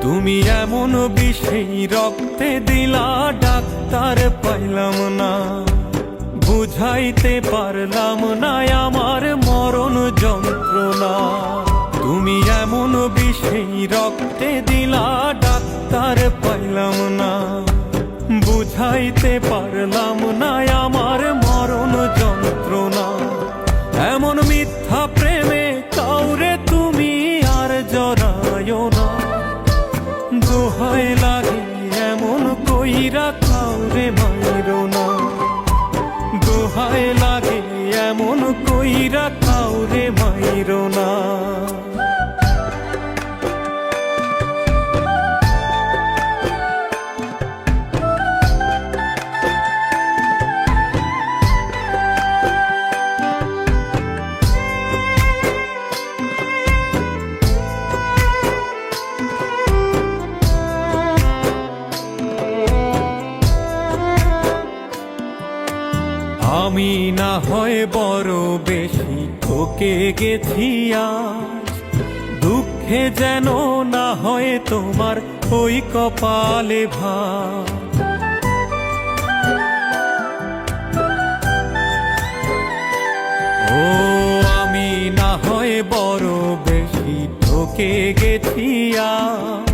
তুমি এমন বিষেই রক্তে দিলা, ডাক্তার পাইলাম না, বুঝাইতে পারলাম না আমার মরণ যন্ত্রণা। তুমি এমন বিষেই রক্তে দিলা, ডাক্তার পাইলাম না, বুঝাইতে পারলাম না আমার মরণ যন্ত্রণা। এমন মিথ্যা প্রেমে কাউরে তুমি আর জড়ায়ো না, দোহাই লাগে এমন কইরা কাউরে মাইরো না, দোহাই লাগে এমন কইরা কাউরে মাইরো না। আমি না হয় বড় বেশি ঠকে গেছি আজ, দুঃখে যেন না হয় তোমার ওই কপালে ভাঁজ। ও আমি না হয় বড় বেশি ঠকে গেছি আজ,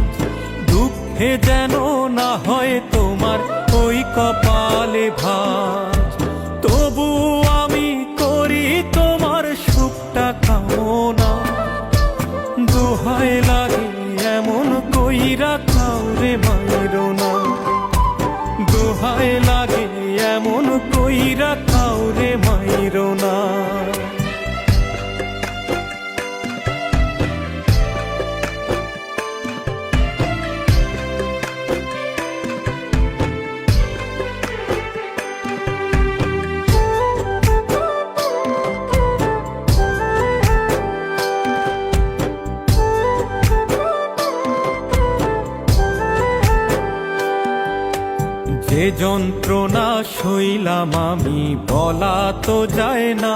দুঃখে যেন না হয় তোমার ওই কপালে ভাঁজ। তবু আমি করি তোমার সুখটা কামনা, দোহাই লাগে এমন কইরা কাউরে মাইরো না, দোহাই লাগে এমন কইরা কাউরে মাইরো না। যে যন্ত্রণা সইলাম আমি বলা তো যায় না,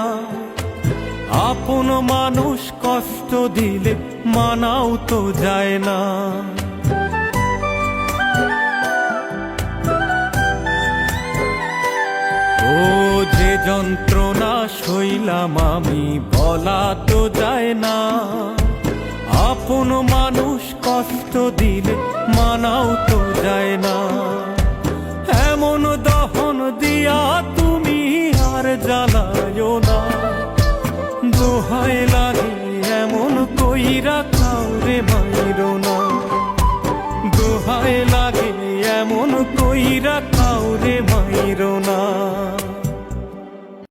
আপন মানুষ কষ্ট দিলে মানাও তো যায় না। ও যে যন্ত্রণা সইলাম আমি বলা তো যায় না, আপন মানুষ কষ্ট দিলে মানাও তো যায় না। এমন দহন দিয়া তুমি আর জ্বালায়ো না, দোহাই লাগে এমন কইরা কাউরে মাইরো না, দোহাই লাগে এমন কইরা কাউরে মাইরো না।